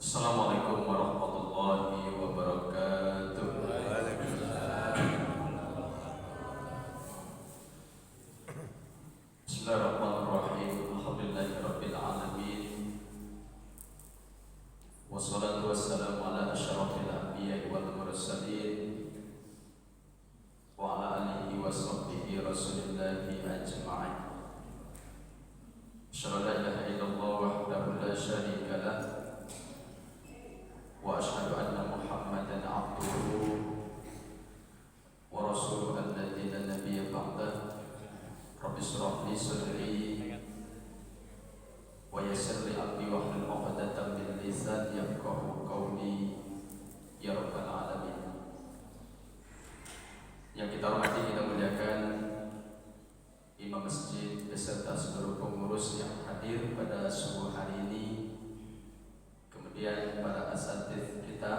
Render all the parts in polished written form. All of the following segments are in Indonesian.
Assalamualaikum warahmatullahi wabarakatuh. Bismillahirrahmanirrahim. Alhamdulillahirabbil alamin. Wassalatu wassalamu ala asyrafil anbiya'i wal mursalin wa ala alihi wa sahbihi rasulillahi ajma'in. Asyhadu an la ilaha illallah wahdahu la syarika lah wa asyhadu anna Muhammadan abduhu wa rasuluhu alladzi la nabiyya ba'dah. Rabbi shrah li sadri wa yassir li amri wahlul 'uqdatam min lisani yafqahu qawli ya rabbal alamin. Yang kita hormati, kita muliakan Imam Masjid beserta seluruh pengurus yang hadir pada subuh hari ini, kemudian para asatidz kita,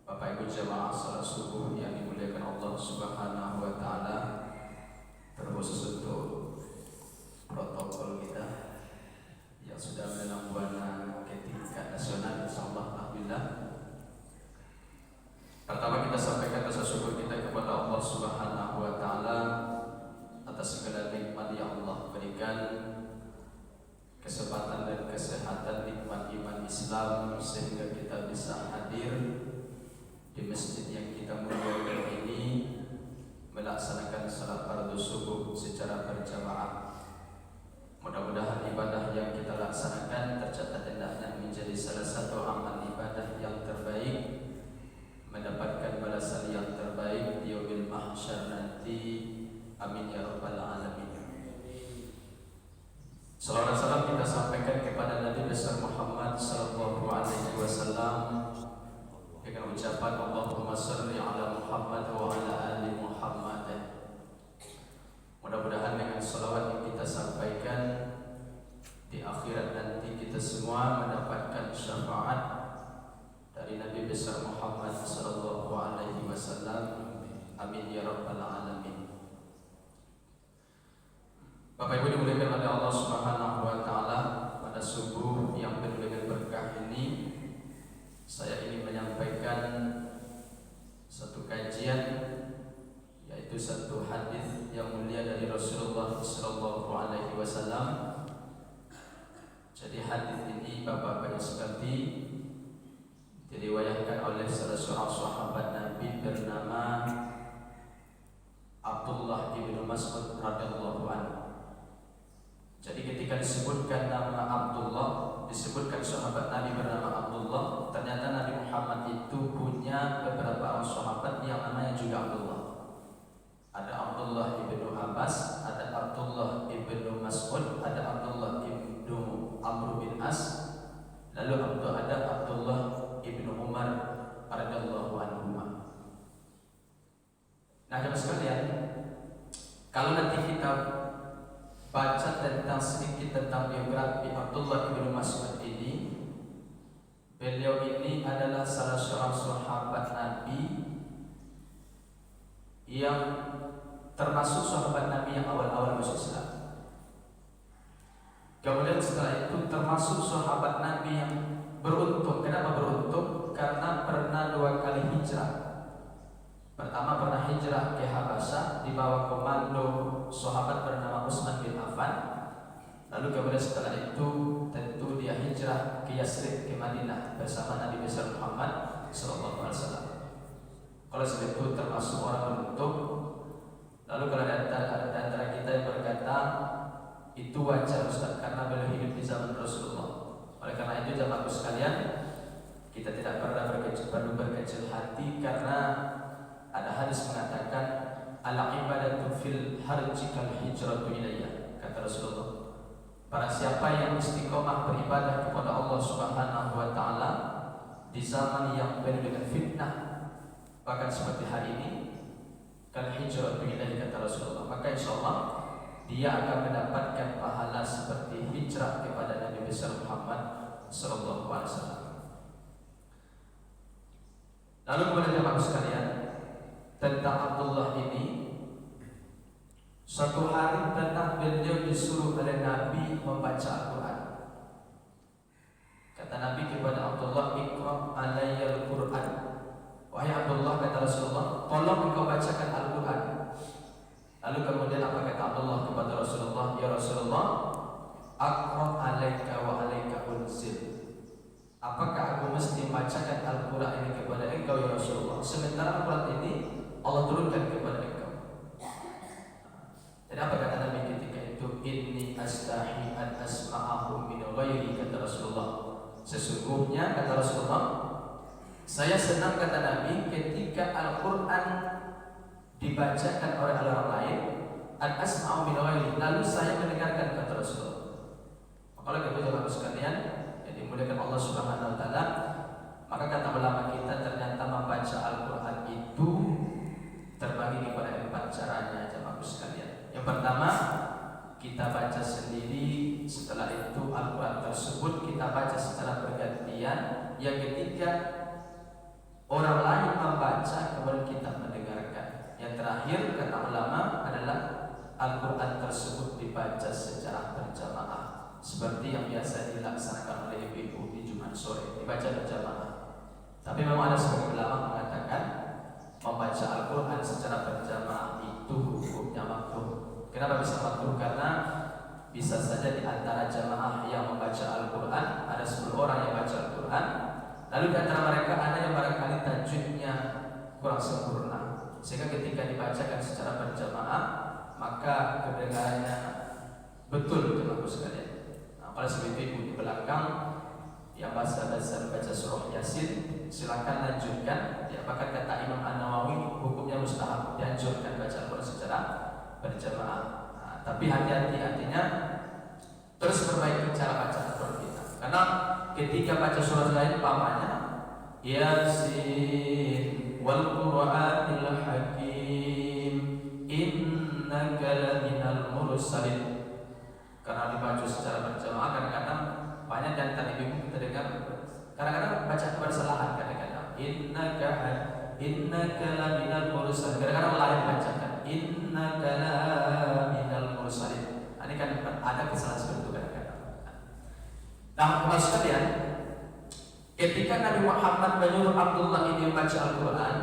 Bapak Ibu jamaah salat subuh yang dimuliakan Allah Subhanahu wa taala, terkhusus untuk protokol kita yang sudah menempuh buana ke tingkat nasional, insyaallah alhamdulillah. Pertama kita sampaikan rasa syukur kita kepada Allah Subhanahu wa taala atas segala nikmat yang Allah berikan, kesempatan dan kesehatan, nikmat iman Islam, sehingga kita bisa hadir di masjid yang kita muliakan ini melaksanakan salat fardu subuh secara berjamaah. Mudah-mudahan ibadah yang kita laksanakan tercatat hendaknya menjadi salah satu amal ibadah yang terbaik, mendapatkan balasan yang terbaik di yaumil mahsyar nanti. Amin ya rabbal alamin. Salawat salam kita sampaikan kepada Nabi besar Muhammad sallallahu alaihi wasallam dengan ucapan Allahumma shalli ala Muhammad wa ala ali Muhammad. Mudah-mudahan dengan salawat yang kita sampaikan di akhirat nanti kita semua mendapatkan syafaat dari Nabi besar Muhammad sallallahu alaihi wasallam. Amin ya rabbal alamin. Bapak Ibu dimuliakan oleh Allah Subhanahu wa taala, pada subuh yang penuh dengan berkah ini saya ingin menyampaikan satu kajian, yaitu satu hadis yang mulia dari Rasulullah sallallahu alaihi wasallam. Jadi hadis ini Bapak-bapak sekalian diriwayatkan oleh salah seorang sahabat Nabi bernama Abdullah bin Mas'ud radhiyallahu anhu. Jadi ketika disebutkan nama Abdullah, disebutkan sahabat Nabi bernama Abdullah, ternyata Nabi Muhammad itu punya beberapa orang sahabat yang namanya juga Abdullah. Ada Abdullah ibnu Abbas, ada Abdullah ibnu Mas'ud, ada Abdullah ibnu Amr bin As, lalu ada Abdullah ibnu Umar radhiyallahu anhuma. Nah, jemaah sekalian, kalau nanti kita baca tentang sedikit tentang biografi Abdullah bin Mas'ud ini, beliau ini adalah salah seorang sahabat Nabi yang termasuk sahabat Nabi yang awal-awal masuk Islam. Kemudian setelah itu termasuk sahabat Nabi yang beruntung. Kenapa beruntung? Karena pernah 2 kali hijrah. Pertama pernah hijrah ke Habasyah di bawah komando sahabat bernama Utsman bin Affan. Lalu kemudian setelah itu tentu dia hijrah ke Yasrib, ke Madinah bersama Nabi besar Muhammad sallallahu alaihi wasallam. Kalau sebab itu termasuk orang beruntung. Lalu kalau ada antara kita yang berkata itu wajar Ustaz, karena beliau hidup di zaman Rasulullah. Oleh karena itu jamaah sekalian, kita tidak perlu berkecil hati, karena ada hadis mengatakan al-ibadatu fil harji kal hijratu ilayya, kata Rasulullah. Para siapa yang istiqomah beribadah kepada Allah Subhanahu wa taala di zaman yang penuh dengan fitnah, bahkan seperti hari ini, kal hijratu ilayya, kata Rasulullah, maka insyaallah dia akan mendapatkan pahala seperti hijrah kepada Nabi besar Muhammad sallallahu alaihi wasallam. Lalu kemudian jemaah sekalian, tentang Abdullah ini, suatu hari pernah beliau disuruh oleh Nabi membaca Al-Quran. Kata Lalu kemudian apa kata Abdullah kepada Rasulullah? Ya Rasulullah, aqra alaika wa alaika unzil. Apakah aku mesti membacakan Al-Quran ini kepada engkau ya Rasulullah, sementara Al-Quran ini Allah turunkan kepada engkau? Jadi apa kata Nabi ketika itu? Inni astahi an asma'ahu min ghairi, kata Rasulullah. Sesungguhnya kata Rasulullah, saya senang, kata Nabi, ketika Al-Quran dibacakan oleh orang lain, an asma'ahu min ghairi, lalu saya mendengarkan, kata Rasulullah. Kalau kita jemaah sekalian yang dimuliakan Allah Subhanahu wa taala, maka kata ulama kita ternyata membaca Al-Quran itu terbagi kepada 4 caranya, jemaah sekalian. Yang pertama, kita baca sendiri, setelah itu Al-Quran tersebut kita baca secara bergantian. Yang ketiga, orang lain membaca kemudian kita mendengarkan. Yang terakhir kata ulama adalah Al-Quran tersebut dibaca secara berjamaah, seperti yang biasa dilaksanakan oleh ibu-ibu di Jumat sore, dibaca berjamaah. Tapi memang ada sebagian ulama mengatakan membaca Al-Quran secara berjamaah itu hukumnya makruh. Kenapa bisa makruh? Karena bisa saja di antara jamaah yang membaca Al-Quran ada 10 orang yang baca Al-Quran, lalu di antara mereka ada yang barangkali tajwidnya kurang sempurna, sehingga ketika dibacakan secara berjamaah maka kedengarannya betul, jemaah sekalian. Kalau seperti ibu di belakang yang baca surah Yasin, silakan lanjutkan. Ya, bahkan kata Imam An-Nawawi hukumnya mustahab, dianjurkan baca Al-Quran secara berjamaah. Tapi hati-hati, artinya terus perbaiki cara baca Al-Quran kita. Karena ketika baca surah lain, pamannya Yasin wal Qur'anil Hakim innaka laminal mursalin. Karena dibaca secara berjamaah, kadang-kadang banyak dan tadi ibu kita dengar, kadang-kadang baca bersalahan, kadang-kadang innaka laminal mursalin, kadang-kadang lain bacakan innaka laminal mursalin. Ini kan ada kesalahan seperti itu kadang-kadang. Nah, maksud sekalian, ketika Nabi Muhammad menyuruh Abdullah ini membaca Al-Quran,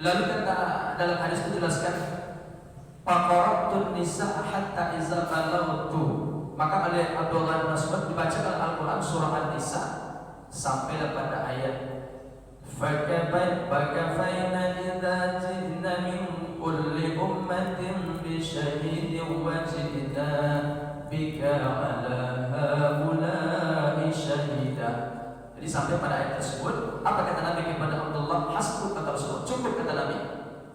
lalu kata dalam hadis itu jelaskan, faqaratun nisa hatta iza balagtu, maka oleh Abdullah bin Mas'ud dibacakan Al-Quran surah An-Nisa sampai pada ayat fakafaina idza jidna min kulli ummatin bi syahidin wa jidna bika ala haula'i syahida. Jadi sampai pada ayat tersebut, apa kata Nabi kepada Abdullah? Hasbuk, kata Rasulullah, cukup, kata Nabi.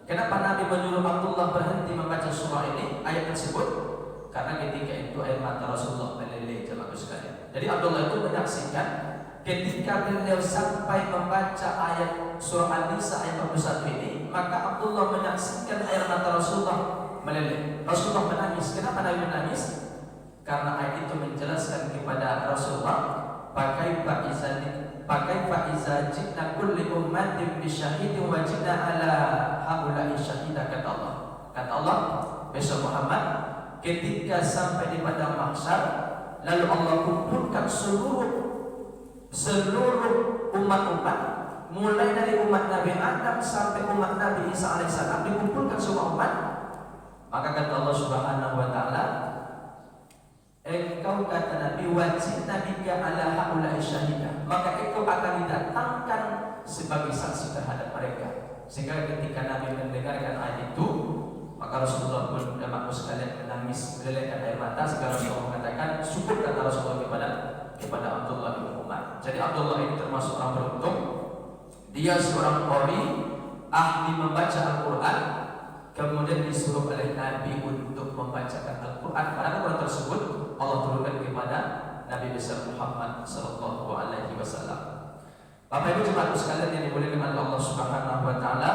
Kenapa Nabi menyuruh Abdullah berhenti membaca surah ini, ayat tersebut? Karena ketika itu air mata Rasulullah meleleh, jemaah sekalian. Jadi Abdullah itu menyaksikan ketika beliau sampai membaca ayat surah An-Nisa ayat 41 ini, maka Abdullah menyaksikan air mata Rasulullah meleleh. Rasulullah menangis. Kenapa Nabi menangis? Karena ayat itu menjelaskan kepada Rasulullah, pakai iza jitna kulli ummatin bi syahidin wa jitna ala haula'i syahida, kata Allah. Kata Allah, besok Muhammad ketika sampai di padang mahsyar, lalu Allah kumpulkan seluruh umat-umat, mulai dari umat Nabi Adam sampai umat Nabi Isa alaihissalam, dikumpulkan semua umat. Maka kata Allah Subhanahu wa taala, engkau, kata Nabi, wajib nabika ala haula'i syahida, maka engkau akan didatangkan sebagai saksi terhadap mereka. Sehingga ketika Nabi mendengarkan ayat itu, maka Rasulullah pun jemaah sekalian menangis melelehkan air mata. Sehingga Rasulullah mengatakan, syukur, kata Rasulullah kepada Abdullah bin Umar. Jadi Abdullah ini termasuk orang beruntung. Dia seorang qari, ahli membaca Al-Quran, kemudian disuruh oleh Nabi untuk membacakan Al-Quran. Pada Al-Quran tersebut Allah turunkan kepada Nabi besar Muhammad sallallahu alaihi wasallam. Bapak Ibu jemaah sekalian yang dimuliakan oleh Allah Subhanahu wa taala,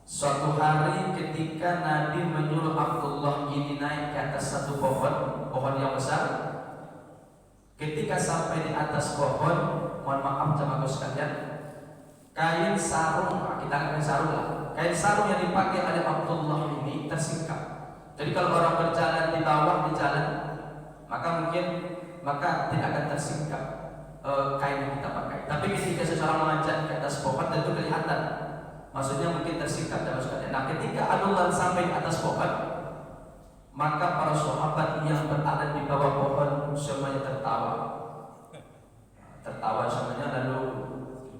suatu hari ketika Nabi menyuruh Abdullah ini naik ke atas satu pohon yang besar. Ketika sampai di atas pohon, mohon maaf jemaah sekalian, kain sarung, kita kain sarung lah, kain sarung yang dipakai oleh Abdullah ini tersingkap. Jadi kalau orang berjalan di bawah di jalan, maka tidak akan tersingkap kain yang kita pakai. Tapi ketika seseorang memanjat ke atas pohon, tentu kelihatan Maksudnya mungkin tersingkat dalam sekali. Nah, ketika Abdullah sampai di atas pohon, maka para sahabat yang berada di bawah pohon semuanya tertawa. Tertawa semuanya. Lalu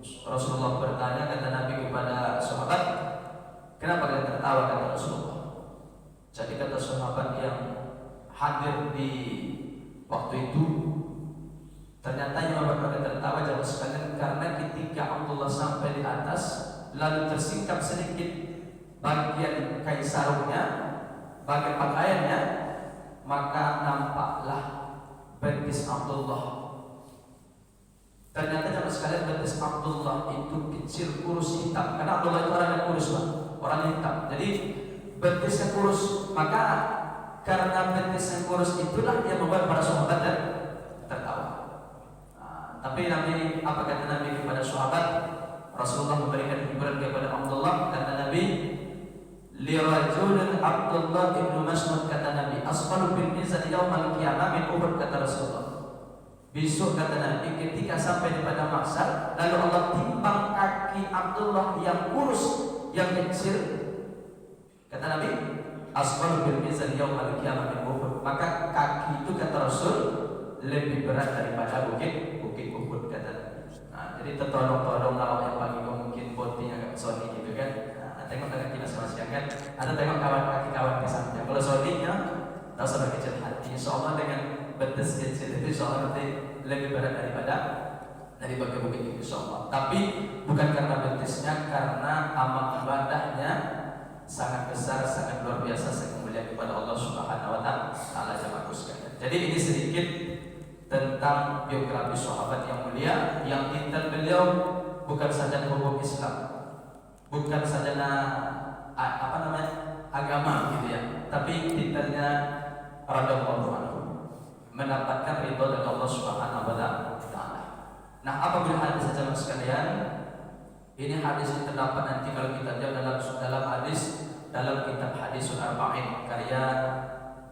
Rasulullah bertanya, kata Nabi kepada sahabat, kenapa kalian tertawa, kata Rasulullah. Jadi kata sahabat yang hadir di waktu itu, ternyata yang membuat mereka tertawa jamaah sekalian karena ketika Abdullah sampai di atas, lalu tersingkap sedikit bagian kain sarungnya, bagian pakaiannya, maka nampaklah betis Abdullah. Ternyata jamaah sekalian betis Abdullah itu kecil, kurus, hitam. Karena Abdullah itu orang yang kurus, Pak, orang hitam. Jadi betisnya kurus, maka karena betis yang kurus itulah yang membuat para sahabat tertawa. Tapi Nabi, apa kata Nabi kepada sahabat? Rasulullah memberikan hiburan kepada Abdullah. Kata Nabi, lirajulin Abdullah ibnu Mas'ud, kata Nabi, asfalu bil mizan yaumal qiyamah min Uhud, kata Rasulullah. Besok kata Nabi ketika sampai di padang mahsyar, lalu Allah timbang kaki Abdullah yang kurus, yang kecil, kata Nabi, asfalu bil mizan yaumal qiyamah min Uhud. Maka kaki itu kata Rasul lebih berat daripada bukit Uhud, kata Nabi. Nah, jadi tertolong-tolong kalau yang pagi mungkin botinya agak Sony gitu kan. Nah, tengok kaki sama siang kan. Atau tengok kaki kawan ke samping. Kalau Sony-nya tahu sama kecil hati. Insyaallah dengan betis kecil itu insyaallah nanti lebih berat daripada bukit itu insyaallah. Tapi bukan karena betisnya, karena amal ibadahnya sangat besar, sangat luar biasa, sangat mulia kepada Allah Subhanahu wa taala. Jamaah sekalian. Jadi ini sedikit tentang biografi sahabat yang mulia, yang titel beliau bukan saja hukum Islam, bukan saja agama gitu ya, tapi titelnya radhiyallahu anhu, mendapatkan ridho dari Allah Subhanahu wa taala. Nah, apabila hadis saja mas sekalian, ini hadis yang terdapat nanti kalau kita lihat dalam hadis, dalam kitab Hadisul Arba'in karya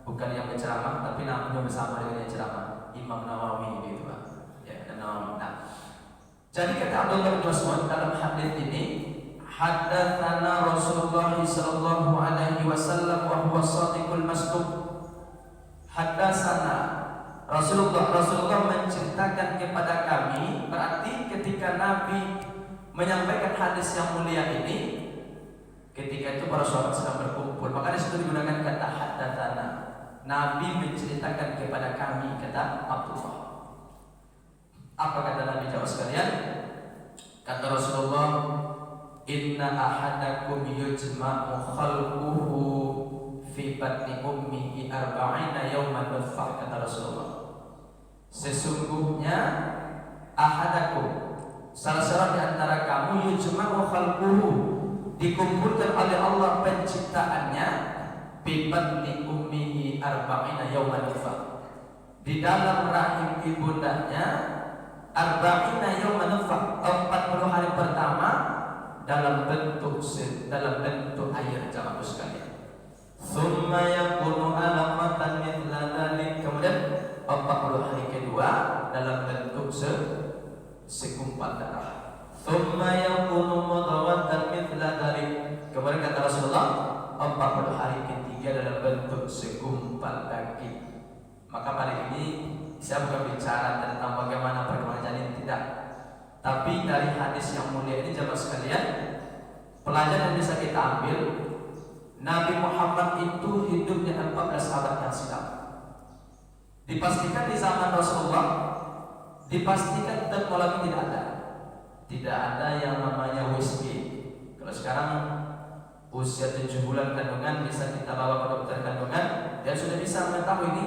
bukan yang berceramah tapi namanya bersama dengan yang ceramah, Imam Nawawi gitu Pak. Ya, Nawawi. Nah, jadi kata Abdullah bin Mas'ud dalam hadis ini, haddatsana Rasulullah sallallahu alaihi wasallam wa huwa shadiqul masduq. Haddatsana Rasulullah menceritakan kepada kami, berarti ketika Nabi menyampaikan hadis yang mulia ini, ketika itu para sahabat sedang berkumpul, maka di situ digunakan kata haddatsana. Nabi menceritakan kepada kami, kata Abdullah. Apa kata Nabi jawab sekalian? Kata Rasulullah, inna ahadakum yujma'u khalquhu fi batni ummihi arba'ina yawman nutfah, kata Rasulullah. Sesungguhnya ahadakum, salah seorang di antara kamu, yujma'u khalquhu, dikumpulkan oleh Allah penciptaannya, fi batni ummihi arba'ina yawman nutfah, di dalam rahim ibundanya arba'ina yawman nutfah, 40 hari pertama dalam bentuk air, jamaah sekalian. Tsumma yakunu alaqatan mithla dzalik, kemudian 40 hari kedua dalam bentuk segumpal darah. Tsumma yakunu mudghatan mithla dzalik, kemudian kata Rasulullah 40 hari ketiga dalam bentuk segumpal daging. Maka hari ini saya bukan bicara tentang bagaimana perkembangan janin, tidak. Tapi dari hadis yang mulia ini jemaah sekalian, pelajaran yang bisa kita ambil, Nabi Muhammad itu hidupnya 14 abad yang silam. Dipastikan di zaman Rasulullah, dipastikan teknologi tidak ada. Tidak ada yang namanya WSG. Kalau sekarang usia 7 bulan kandungan bisa kita bawa ke dokter kandungan, dia sudah bisa mengetahui ini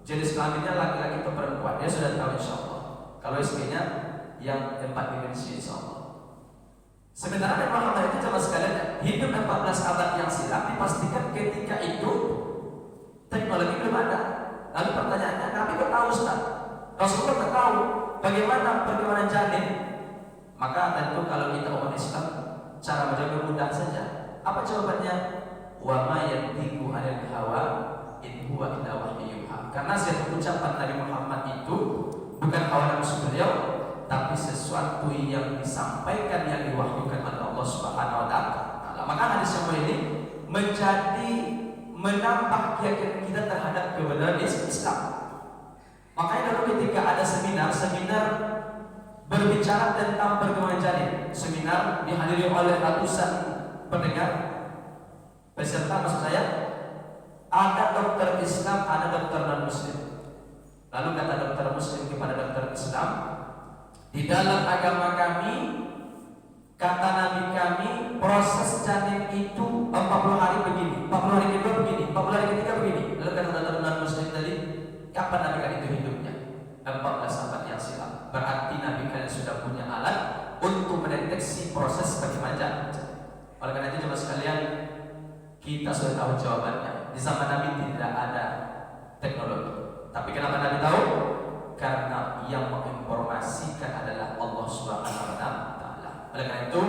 jenis kelaminnya laki-laki atau perempuan, dia sudah tahu insyaallah. Kalau WSG-nya yang 4 dimensi insyaallah. Sementara Nabi Muhammad itu jemaah sekalian hidup 14 abad yang silam, dipastikan ketika itu teknologi belum ada. Lalu pertanyaannya, Nabi kok tahu Ustaz? Rasulullah tak tahu bagaimana perkembangan janin. Maka tentu kalau kita umat Islam, cara menjawab mudah saja. Apa jawabannya? Wa ma yantiqu 'anil hawa in huwa illa wahyu yuha. Karena setiap ucapan Nabi Muhammad itu bukan hawa nafsu beliau, tapi sesuatu yang disampaikan, yang diwahyukan oleh Allah Subhanahu wa taala. Maka hadis yang mulia ini menjadi menambah keyakinan kita terhadap kebenaran Islam. Makanya dulu ketika ada seminar berbicara tentang perkembangan janin, seminar dihadiri oleh ratusan pendengar, peserta maksud saya, ada dokter Islam, ada dokter non Muslim. Lalu kata dokter Muslim kepada dokter Islam, di dalam agama kami, kata Nabi kami, proses janin itu 40 hari begini, 40 hari kedua begini, 40 hari ketiga begini. Lalu kata dokter non Muslim tadi, kapan Nabi kali itu hidupnya? 14 abad yang silam. Berarti Nabi kalian sudah punya alat untuk mendeteksi proses bagaimana janin. Oleh karena itu jemaah sekalian, kita sudah tahu jawabannya. Di zaman Nabi tidak ada teknologi. Tapi kenapa Nabi tahu? Karena yang menginformasikan adalah Allah Subhanahu wa Ta'ala. Oleh karena itu,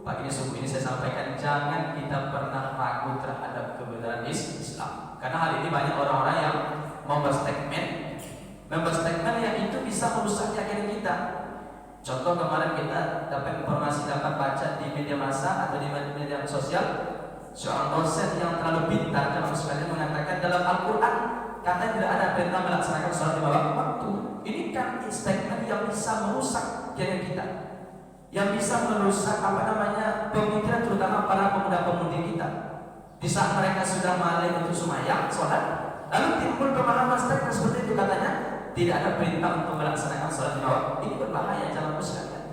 pagi ini subuh ini saya sampaikan, jangan kita pernah ragu terhadap kebenaran Islam. Karena hari ini banyak orang-orang yang membuat statement yang itu bisa merusak keyakinan kita. Contoh kemarin kita dapat informasi, dapat baca di media massa atau di media sosial, seorang dosen yang terlalu pintar dalam sekalian mengatakan dalam Al-Quran katanya tidak ada perintah melaksanakan sholat di bawah waktu. Ini kan statement yang bisa merusak keyakinan kita, yang bisa merusak pemikiran terutama para pemuda-pemudi kita. Di saat mereka sudah mulai untuk sembahyang sholat, lalu timbul pemahaman statement seperti itu, katanya tidak ada perintah untuk melaksanakan sholat di bawah. Ini berbahaya jamaah sekalian.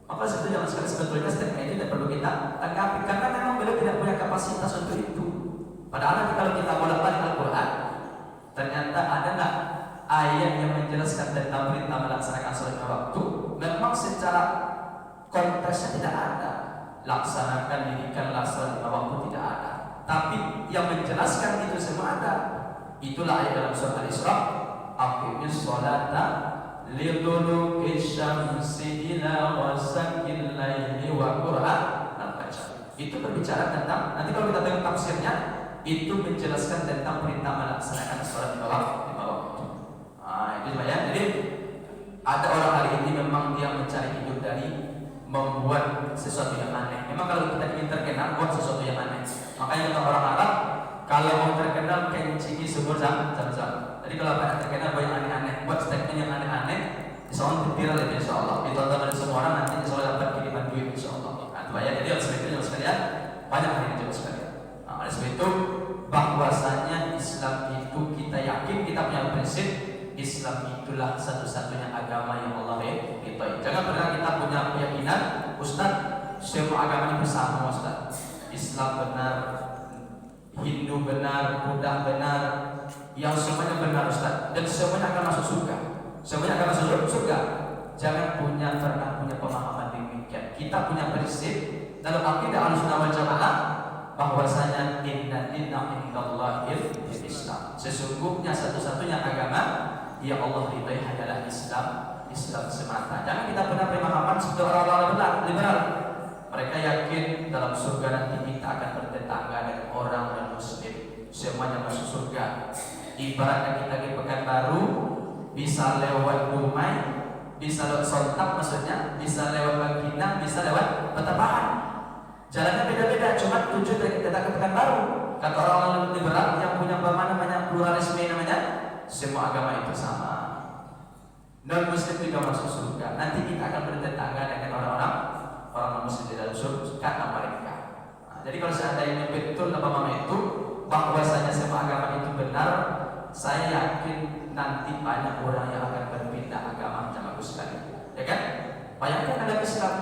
Maka sebetulnya jamaah sekalian, sebetulnya statement ini tidak perlu kita tanggapi karena memang beliau tidak punya kapasitas untuk itu. Padahal nanti kalau kita bolak-balik Al-Quran, ternyata ada nggak ayat yang menjelaskan tentang perintah melaksanakan sholat di bawah waktu? Memang secara konteksnya tidak ada. Laksanakan dirikanlah sholat di bawah waktu, tidak ada. Tapi yang menjelaskan itu semua ada. Itulah ayat dalam surah Al-Isra, aqimis sholata liduluki syamsi ila ghasaqil laili wa qur'an al-fajr. Itu berbicara tentang, nanti kalau kita tengok tafsirnya, itu menjelaskan tentang perintah melaksanakan sholat di bawah waktu. Itu ya. Jadi ada orang hari ini memang dia mencari hidup dari membuat sesuatu yang aneh. Memang kalau kita ingin terkenal, buat sesuatu yang aneh. Makanya kata orang Arab, kalau mau terkenal kencingi sumur zam-zam. Jadi kalau ada terkenal banyak aneh-aneh, buat statement yang aneh-aneh, insyaallah viral ya, insyaallah ditonton oleh semua orang, nanti insyaallah dapat kiriman duit insyaallah. Banyak. Jadi oleh sebab itu jemaah sekalian, banyak hari ini jemaah sekalian. Oleh sebab itu bahwasanya Islam itu kita yakin, kita punya prinsip Islam itulah satu-satunya agama yang Allah ridhoi. Jangan pernah kita punya keyakinan, Ustaz, semua agama ini bersama Ustaz. Islam benar, Hindu benar, Buddha benar, yang semuanya benar Ustaz, dan semuanya akan masuk surga. Semuanya akan masuk surga. Jangan pernah punya pemahaman demikian. Kita punya prinsip dalam akidah Ahlussunnah wal Jamaah bahwasanya inna dinna indallahil Islam. Sesungguhnya satu-satunya agama yang Allah ridhai adalah Islam semata. Jangan kita pernah pemahaman seperti orang-orang liberal. Mereka yakin dalam surga nanti kita akan bertetangga dengan orang dan Muslim, semuanya masuk surga. Ibaratnya kita di Pekanbaru bisa lewat Dumai, bisa lewat Sontak, maksudnya bisa lewat Bangkinang, bisa lewat Petapahan. Jalannya beda-beda, cuma tujuan dari kita ke Pekanbaru. Kata orang-orang liberal yang punya pluralisme namanya, semua agama itu sama. Non Muslim juga masuk surga. Nanti kita akan bertetangga dengan orang Muslim di dalam surga mereka. Jadi kalau seandainya betul apa itu bahwasanya semua agama itu benar, saya yakin nanti banyak orang yang akan berpindah agama jamaah sekalian. Ya kan? Bayangkan ada Islam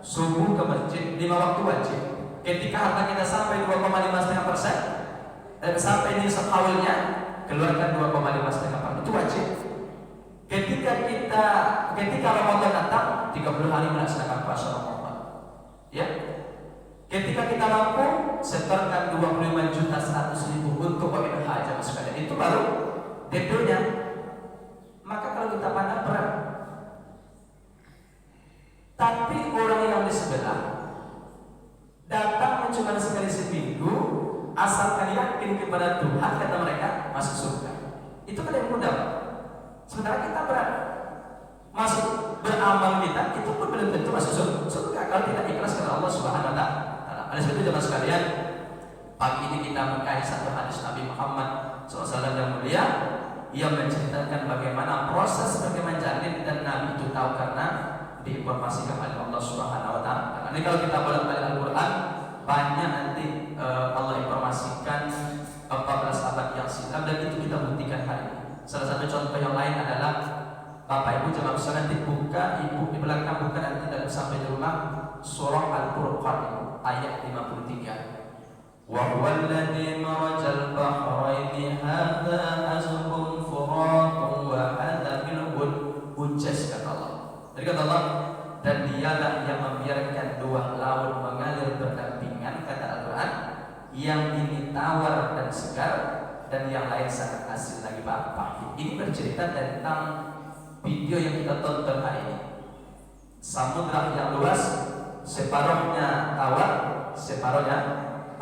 subuh ke masjid 5 waktu wajib. Ketika harta kita sampai 2,5%, sampai nisab haulnya, keluarkan 2,5% itu wajib. Ketika Ramadan datang, 30 hari melaksanakan puasa Ramadan. Ya. Ketika kita mampu, setorkan 25.100.000 untuk ONH jamaah sekalian. Itu baru DP-nya. Maka kalau kita pandang berat. Tapi orang yang di sebelah datang cuma sekali seminggu, asalkan yakin kepada Tuhan, kata mereka, masuk surga. Itu kan yang mudah. Sementara kita berat. Masuk beramal kita, itu pun belum tentu masuk surga kalau tidak ikhlas kepada Allah Subhanahu wa Ta'ala. Oleh sebab itu jemaah sekalian, pagi ini kita mengkaji satu hadis Nabi Muhammad SAW yang mulia yang menceritakan bagaimana proses sebagai menjalin, dan Nabi itu tahu karena diinformasikan oleh Allah Subhanahu wa taala. Nanti kalau kita bolak-balik Al-Qur'an, banyak nanti Allah informasikan 14 abad yang silam, dan itu kita buktikan hari ini. Salah satu contoh yang lain adalah Bapak Ibu jemaah sekalian dibuka, Ibu di belakang buka nanti dalam sampai di rumah surah Al-Furqan ayat 53. Wa huwal ladzi marajal bahraini hadza azbun furatun wa hadza milhun ujjas, kata Allah. Jadi kata Allah, dan dialah yang membiarkan dua laut mengalir berdampingan, kata Al-Quran, yang ini tawar dan segar, dan yang lain sangat asin lagi pahit. Ini bercerita tentang video yang kita tonton hari ini. Samudra yang luas, separuhnya tawar, separuhnya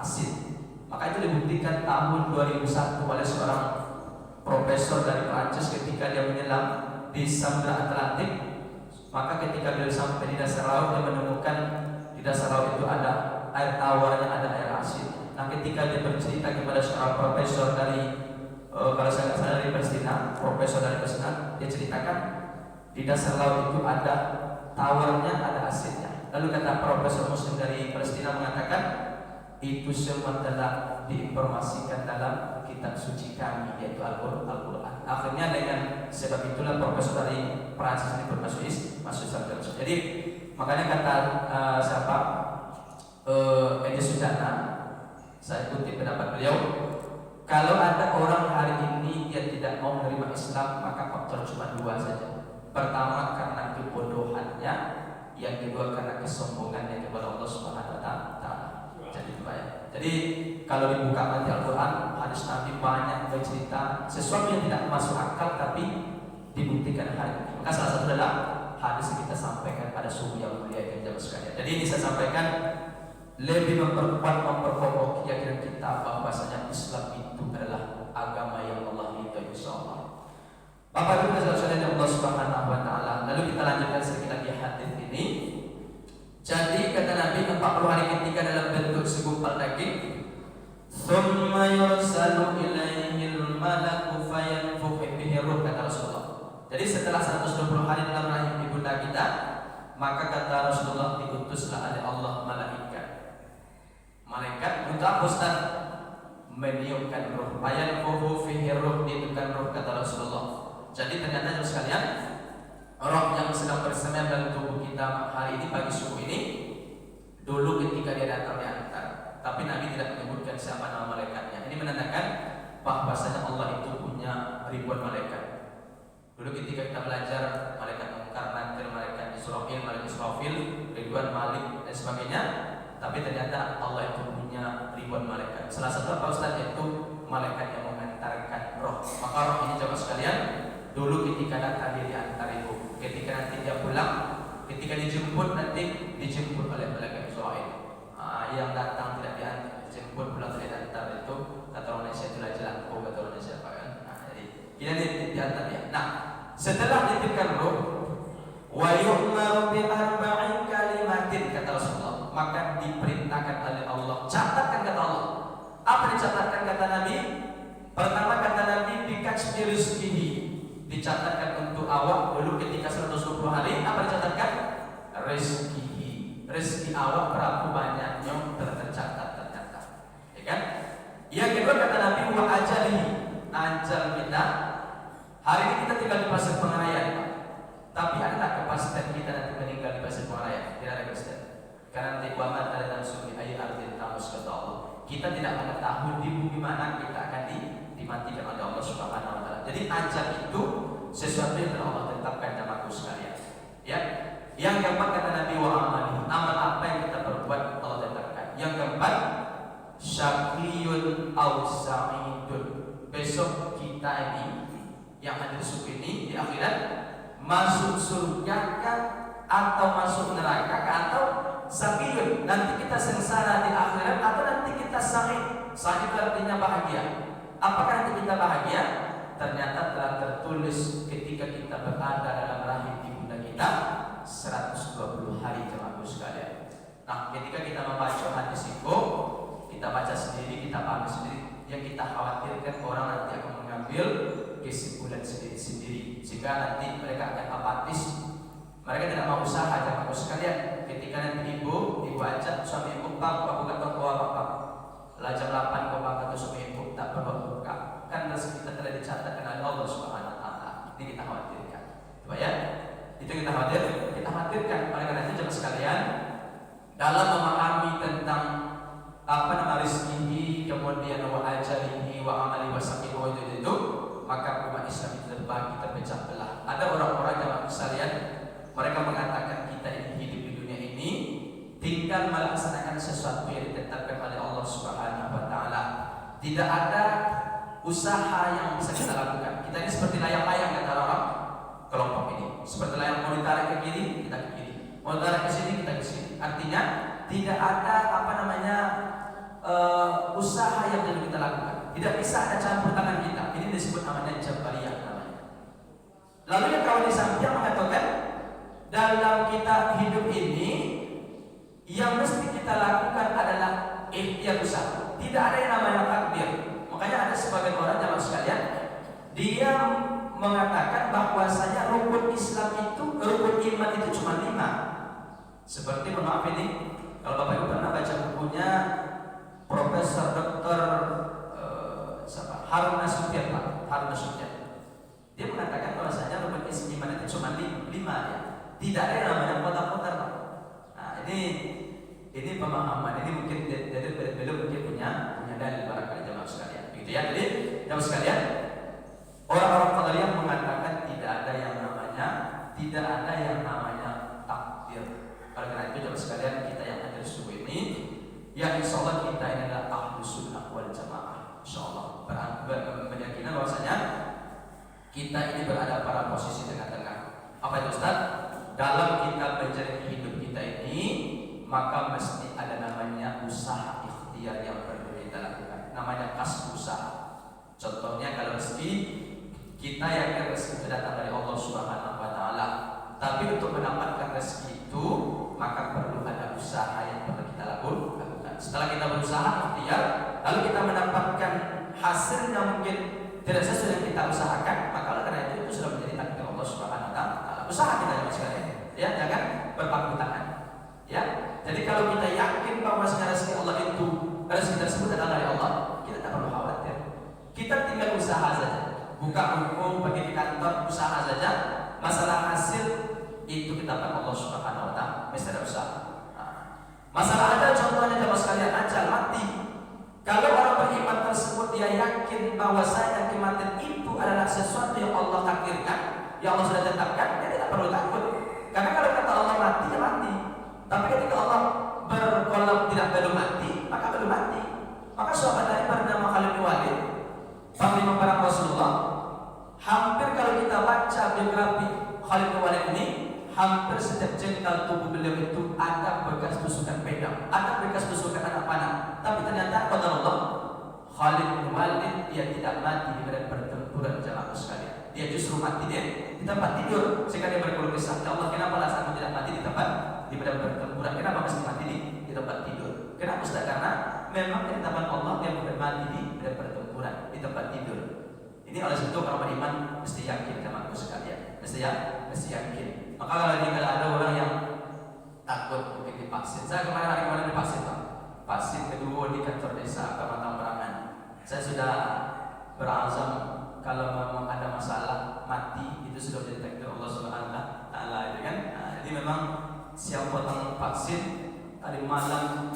asin. Maka itu dibuktikan tahun 2001 oleh seorang profesor dari Prancis ketika dia menyelam di Samudra Atlantik. Maka ketika beliau sampai di dasar laut, dia menemukan di dasar laut itu ada air tawarnya, ada air asin. Nah, ketika dia bercerita kepada seorang profesor dari kalau saya nggak salah dari Palestina, profesor dari Palestina, dia ceritakan di dasar laut itu ada tawarnya, ada asinnya. Lalu kata profesor Muslim dari Palestina mengatakan, itu semua telah diinformasikan dalam kitab suci kami, yaitu Al-Quran. Akhirnya dengan sebab itulah profesor dari Prancis ini masuk surga. Jadi makanya kata siapa Edi Sujana, saya kutip pendapat beliau, kalau ada orang hari ini dia tidak mau menerima Islam, maka faktor cuma dua saja. Pertama karena kebodohannya, yang kedua karena kesombongannya kepada Allah Subhanahu wa taala. Jadi itu ya. Jadi kalau dibuka nanti Al-Quran, hadis Nabi banyak bercerita sesuatu yang tidak masuk akal tapi dibuktikan hari ini. Maka salah satu adalah hadis yang kita sampaikan pada subuh yang mulia yang jamaah sekalian. Jadi ini saya sampaikan lebih memperkokoh keyakinan kita bahwasanya Islam itu adalah agama yang Allah ridhoi, insyaallah. Bapak Ibu sekalian Allah Subhanahu wa taala. Lalu kita lanjutkan sedikit lagi hadis ini. Jadi kata Nabi, 40 hari ketika dalam bentuk segumpal daging, thumma yursalu ilaihil malaku fayanfukhu bihi ruh, kata Rasulullah. Jadi setelah 120 hari dalam rahim ibunda kita, maka kata Rasulullah diutuslah oleh Allah malaikat untuk apa Ustaz? Meniupkan ruh. Fayanfukhu bihi ruh, ditiupkan ruh, kata Rasulullah. Jadi ternyata sekalian, roh yang sedang bersemayam dalam tubuh kita hari ini pagi subuh ini, dulu ketika dia datang diantar, tapi Nabi tidak menyebutkan siapa nama malaikatnya. Ini menandakan bahwasanya Allah itu punya ribuan malaikat. Dulu ketika kita belajar malaikat Munkar, Nakir, malaikat Israfil, Ridwan, Malik dan sebagainya, tapi ternyata Allah itu punya ribuan malaikat. Salah satu apa Ustaz? Itu malaikat yang mengantarkan roh. Maka roh ini jemaah sekalian, dulu ketika datang dia diantar itu, ketika nanti dia pulang, ketika dijemput nanti dijemput oleh malaikat Israel. Yang datang tidak dijemput, pulang tidak diantar, itu kata orang Indonesia itu jelangkau, kata orang Indonesia kan. Jadi kita diantar dia. Nah, setelah diberikan roh, wa yu'maru bi arba'in kalimatin, kata Rasulullah, maka diperintahkan oleh Allah, catatkan, kata Allah. Apa dicatatkan kata Nabi? Pertama kata Nabi, bikasbi rizqihi, dicatatkan untuk awak dulu ketika 120 hari. Apa dicatatkan? Rezeki. Rezeki awak berapa banyaknya tercatat ternyata. Ya kan? Yang kedua kata Nabi, wa ajalihi, ajal kita. Hari ini kita tinggal di Pasir Pengarayan, tapi adakah kepastian kita nanti meninggal di Pasir Pengarayan? Tidak ada kepastian. Karena nanti wamat ada dalam suri ayat arti tamus, kata Allah. Kita tidak mengetahui di bumi mana kita akan dimatikan oleh Allah Subhanahu wa taala. Jadi ajal itu sesuatu yang telah Allah tetapkan jamaahku sekalian. Ya. Yang keempat kata Nabi, wa amali, amal apa yang kita perbuat Allah tetapkan. Yang keempat, syaqiyun aw sa'idun. Besok kita ini yang ada di suku ini di akhirat masuk surga atau masuk neraka atau saqiyun. Nanti kita sengsara di akhirat atau nanti kita sa'id. Sa'id artinya bahagia. Apakah nanti kita bahagia? Ternyata telah tertulis ketika kita berada dalam rahim ibunda kita 120 hari jemaahku sekalian. Nah, ketika kita membaca hadis itu, kita baca sendiri, kita pahami sendiri. Yang kita khawatirkan orang nanti akan mengambil kesimpulan sendiri-sendiri, sehingga nanti mereka akan apatis. Mereka tidak mau usaha. Jamaah sekalian, ketika nanti ibu ajak suami ibu, Pak, aku gak tahu apa-apa. Lah jam 8 kau makan tuh suami ibu tak perlu buka. Kan rezeki kita telah dicatatkan oleh Allah Subhanahu wa taala. Ini kita khawatirkan. Coba ya. Itu kita khawatirkan. Oleh karena itu jemaah sekalian, dalam memahami tentang rezeki, kemudian wa ajalihi wa amali wa saqihi itu, maka umat Islam itu terbagi, terpecah belah. Ada orang-orang jemaah sekalian, mereka mengatakan kita ini hidup di dunia ini tinggal melaksanakan sesuatu yang ditetapkan oleh Allah Subhanahu wa taala. Tidak ada usaha yang bisa kita lakukan. Kita ini seperti layang-layang kata orang kelompok ini. Seperti layang, mau ditarik ke kiri, kita ke kiri. Mau ditarik ke sini, kita ke sini. Artinya tidak ada usaha yang perlu kita lakukan. Tidak bisa ada campur tangan kita. Ini disebut namanya jabariyah namanya. Lalu yang kawan di samping mengatakan dalam kita hidup ini yang mesti kita lakukan adalah ikhtiar usaha. Tidak ada yang namanya takdir. Makanya ada sebagian orang jamaah sekalian, dia mengatakan bahwasanya rukun Islam itu, rukun iman itu cuma 5. Seperti maaf ini, kalau Bapak Ibu pernah baca bukunya Profesor Dr. Harun Nasution, dia mengatakan bahwasanya rukun iman itu cuma 5 ya. Tidak ada yang namanya kotak-kotak. Nah, ini pemahaman, ini mungkin dari beliau mungkin punya dalil barangkali jamaah sekalian. Begitu ya. Jadi jamaah sekalian, orang-orang Qadariyah mengatakan tidak ada yang namanya takdir. Oleh karena itu jamaah sekalian, kita yang hadir subuh ini, ya insyaallah kita ini adalah ahlus sunnah wal jamaah. Insyaallah berkeyakinan bahwasanya kita ini berada pada posisi tengah-tengah. Apa itu Ustaz? Dalam kita menjalani hidup kita ini, maka mesti ada namanya usaha ikhtiar yang perlu kita lakukan. Namanya kasb usaha. Contohnya kalau rezeki, kita yakin rezeki itu datang dari Allah Subhanahu wa taala. Tapi untuk mendapatkan rezeki itu, maka perlu ada usaha yang perlu kita lakukan. Setelah kita berusaha ikhtiar, lalu kita mendapatkan hasil yang mungkin tidak sesuai yang kita usahakan, maka oleh karena itu sudah menjadi takdir Allah Subhanahu wa taala. Usaha kita yang sekalian, ya, jangan berpangku tangan. Ya, jadi kalau kita yakin bahwa rezeki Allah itu, rezeki tersebut adalah dari Allah, kita tak perlu khawatir. Kita tinggal usaha saja, buka hukum, pergi di kantor, usaha saja. Masalah hasil itu kita akan Allah Subhanahu wa taala, mesti ada usaha. Masalah ada contohnya jemaah sekalian, ajal mati. Kalau orang beriman tersebut dia yakin bahwasanya kematian itu adalah sesuatu yang Allah takdirkan, yang Allah sudah tetapkan, dia tidak perlu takut. Karena kalau kata Allah mati, ya mati. Tapi ketika Allah berkolam tidak belum mati, maka belum mati. Maka sahabat Nabi bernama Khalid bin Walid, panglima perang Rasulullah, hampir kalau kita baca biografi Khalid bin Walid ini, hampir setiap jengkal tubuh beliau itu ada bekas tusukan pedang, ada bekas tusukan anak panah. Tapi ternyata qadarullah, Khalid bin Walid dia tidak mati di medan pertempuran jamaah sekalian. Dia justru mati di tempat tidur. Sehingga dia berkeluh kesah, ya Allah, kenapa aku tidak mati di medan pertempuran? Kenapa mesti mati di tempat tidur? Kenapa Ustaz? Karena memang ketetapan Allah yang bukan mati di medan pertempuran, di tempat tidur. Ini oleh sebab itu orang beriman mesti yakin jamaah sekalian, mesti yakin. Maka kalau ada orang yang takut untuk divaksin, saya kemarin divaksin Pak. Vaksin kedua di kantor desa Kecamatan Perangan. Saya sudah berazam kalau memang ada masalah mati itu sudah menjadi takdir Allah Subhanahu wa taala, itu kan. Nah, jadi memang siap potong vaksin tadi malam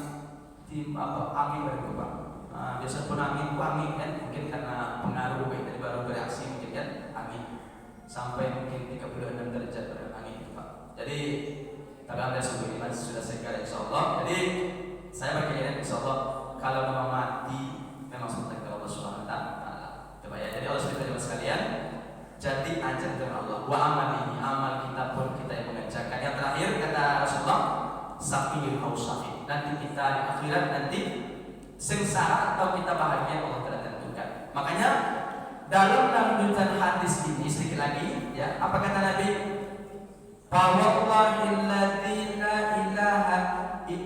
angin berubah. Nah, biasa pun angin kan mungkin karena pengaruh dari baru bereaksi mungkin kan angin sampai mungkin 36 derajat angin Pak. Jadi tapi anda sudah sudah segar insyaallah. Jadi saya berkeyakinan insyaallah kalau memang mati memang sudah takdir Allah Subhanahu wa taala. Coba ya, jadi Allah Subhanahu sekalian, jadi ajar dengan Allah. Wa amalihi, amal kita pun kita yang mengerjakan. Yang terakhir kata Rasulullah, saqiyul hausaqi. Nanti kita di akhirat nanti sengsara atau kita bahagia Allah telah tentukan. Makanya dalam lanjutan hadis ini sedikit lagi ya, apa kata Nabi? Fa wallahi la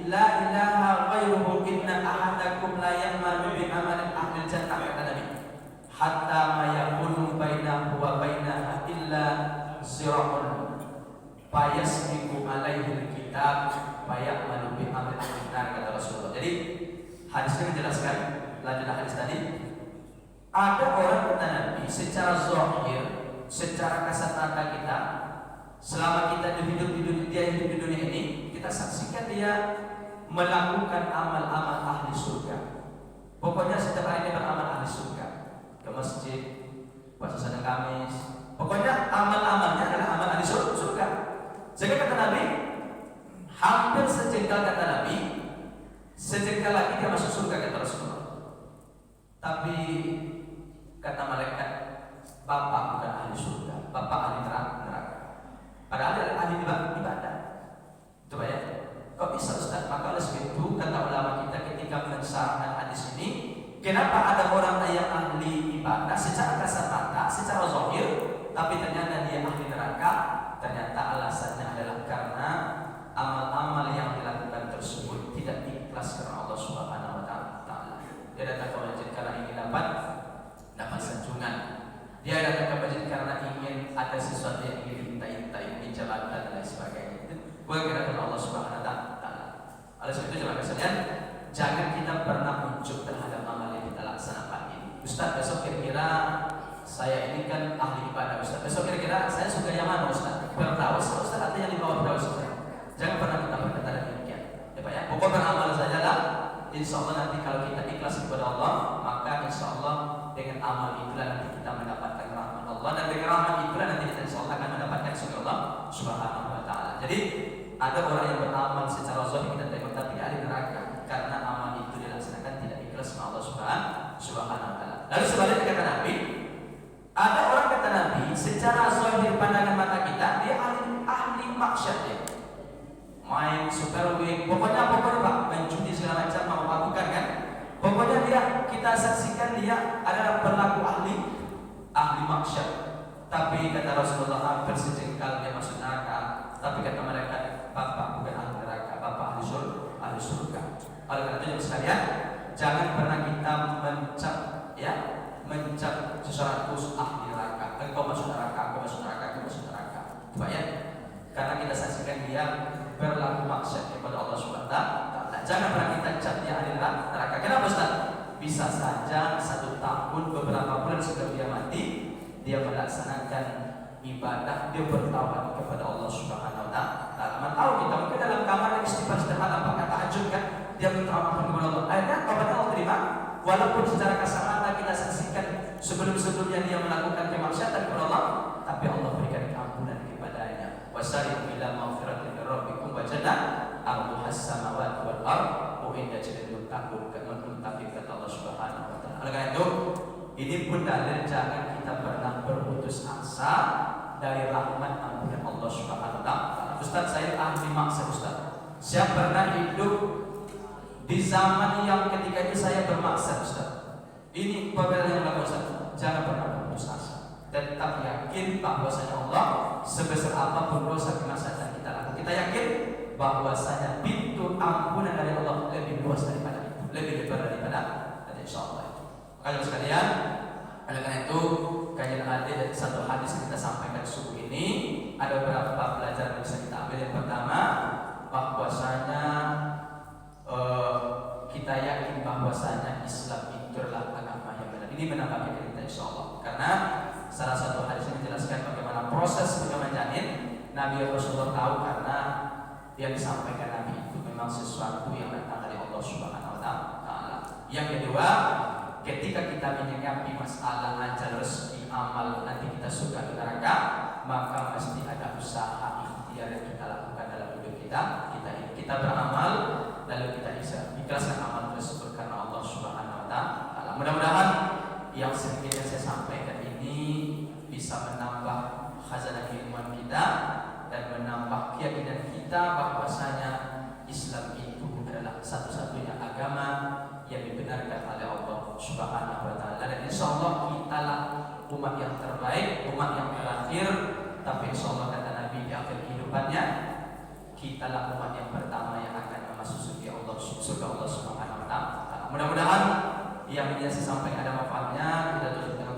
ilaha ghairuhu inna ahadakum la hatta ma yakunu bainahu wa bainaha illa zira'un fayasbiqu alaihi alkitab fayamalu bi amri al-kitab, kata Rasulullah. Jadi hadisnya menjelaskan, lanjut hadis tadi, ada orang kata Nabi secara zahir, secara kasat mata kita, selama kita hidup di dunia ini, kita saksikan dia melakukan amal-amal ahli surga. Pokoknya setiap hari dia beramal ahli surga, ke masjid, puasa Senin Kamis, pokoknya amal-amalnya adalah amal ahli surga. Sehingga kata Nabi, hampir sejengkal, kata Nabi, sejengkal lagi dia masuk surga, kata Rasulullah. Tapi kata malaikat, bapak bukan ahli surga, bapak ahli neraka. Padahal dia ahli ibadah. Coba ya, kok bisa Ustaz? Maka oleh sebab itu kata ulama kita ketika mensyaratkan hadis ini, kenapa ada orang yang ahli ibadah secara kasat mata, secara zahir, tapi ternyata dia ahli neraka? Ternyata alasannya adalah karena amal-amal yang dilakukan tersebut tidak ikhlas karena Allah Subhanahu wa taala. Dia datang ke masjid karena ingin dapat sanjungan. Dia datang ke masjid karena ingin ada sesuatu yang ingin diminta-minta, ingin jabatan dan lain sebagainya. Itu bukan karena Allah Subhanahu wa taala. Oleh sebab itu jemaah sekalian, jangan kita pernah unjuk terhadap amal yang kita laksanakan ini. Ustaz, besok kira-kira saya ini kan ahli ibadah Ustaz. Besok kira-kira saya suka yang mana Ustaz? Berdawas Ustaz atau yang di bawah berdawas Ustaz? Jangan pernah kita berkata demikian. Ya Pak ya, pokok beramal saja lah. Insya Allah nanti kalau kita ikhlas kepada Allah, maka insya Allah dengan amal itulah nanti kita mendapatkan rahmat Allah, dan dengan rahmat itulah nanti kita insya Allah akan mendapatkan surga Allah Subhanahu wa taala. Jadi ada orang yang beramal secara zahir kita tengok tapi ahli neraka karena amal itu dilaksanakan tidak ikhlas sama Allah Subhanahu wa taala. Lalu sebaliknya kata Nabi, ada orang kata Nabi secara zahir pandangan mata kita dia ahli maksiat, ya. Main super wing, pokoknya Pak, menjudi segala macam, mau melakukan kan. Pokoknya dia, kita saksikan dia adalah perilaku ahli maksiat. Tapi kata Rasulullah hampir sejengkal dia masuk neraka. Tapi kata mereka, bapak bukan ahli neraka, bapak ahli surga. Oleh karena itu sekalian, jangan pernah kita mencap seseorang itu ahli neraka. Engkau masuk neraka, engkau masuk neraka, engkau masuk neraka. Coba ya, karena kita saksikan dia berlaku maksiat kepada Allah Subhanahu wa taala. Jangan pernah kita cap dia ahli neraka. Kenapa Ustaz? Bisa saja 1 tahun beberapa bulan sebelum dia mati, dia melaksanakan ibadah, dia bertawaf kepada Allah Subhanahu wa taala. Mana tahu kita mungkin dalam kamar yang istighfar setiap malam, pakai tahajud kan, dia bertawaf kepada Allah. Akhirnya taubatnya Allah terima, walaupun secara kasat mata kita saksikan sebelum-sebelumnya dia melakukan kemaksiatan kepada Allah, tapi Allah berikan keampunan kepadanya. Wasari'u ila maghfiratin min rabbikum wa jannah arduhas samawati wal ardh uiddat lil muttaqin, kata Allah Subhanahu wa taala. Oleh karena itu, ini pun dalil jangan kita pernah berputus asa dari rahmat ampunan Allah Subhanahu wa taala. Ustaz, saya ahli maksiat Ustaz. Saya pernah hidup di zaman yang ketika itu saya bermaksiat Ustaz. Ini pembela yang lakukan Ustaz. Jangan pernah berputus asa. Tetap yakin bahwasanya Allah sebesar apapun dosa kemaksiatan yang kita lakukan, kita yakin bahwasanya pintu ampunan dari Allah lebih luas daripada itu, lebih lebar daripada insyaallah itu. Kalau sekalian, oleh karena itu kajian hadis dari satu hadis yang kita sampaikan subuh ini ada beberapa pelajaran yang bisa kita ambil. Yang pertama, bahwasanya kita yakin bahwasanya Islam itu adalah agama yang benar. Ini menambah kita insyaallah. Karena salah satu hadis yang menjelaskan bagaimana proses pernikahan janin, Nabi Rasulullah tahu karena yang disampaikan Nabi itu memang sesuatu yang datang dari Allah Subhanahu wa taala. Yang kedua, ketika kita menyikapi masalah ajal, rezeki, amal, nanti kita surga atau neraka, maka mesti ada usaha ikhtiar yang kita lakukan dalam hidup kita. Kita beramal, lalu kita ikhlaskan amal tersebut karena Allah Subhanahu wa taala. Mudah-mudahan yang sedikit yang saya sampaikan ini bisa menambah khazanah keilmuan kita dan menambah keyakinan kita bahwasanya Islam itu adalah satu-satunya agama yang dibenarkan oleh Allah Subhanahu wa taala. Dan insyaallah kitalah umat yang terbaik, umat yang terakhir, tapi insyaallah kata Nabi di akhir kehidupannya, kitalah umat yang pertama yang akan memasuki surga Allah Subhanahu wa taala. Mudah-mudahan yang ini saya sampaikan ada manfaatnya. Kita tutup dengan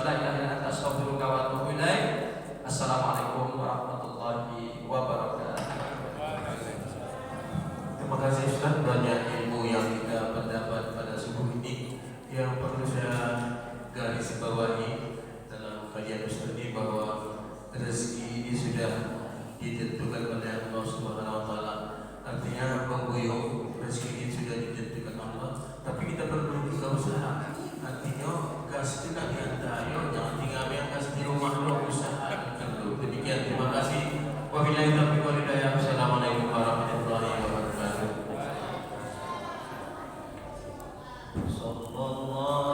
la ilaha illa anta astaghfiruka wa atubu ilaik. Assalamualaikum warahmatullahi wabarakatuh. Terima kasih Ustaz, banyak ilmu yang kita pendapat pada subuh ini. Yang perlu saya garis bawahi dalam kajian Ustaz ini bahwa rezeki ini sudah ditentukan oleh Allah Subhanahu wa taala. Artinya pengguyur rezeki ini sudah ditentukan Allah, tapi kita perlu juga usaha. Artinya gas itu nak diantar, jangan tinggal yang gas di rumah lo, usaha perlu. Demikian, terima kasih. Wabillahi taufiq wal hidayah. Assalamualaikum warahmatullahi wabarakatuh. Sallallahu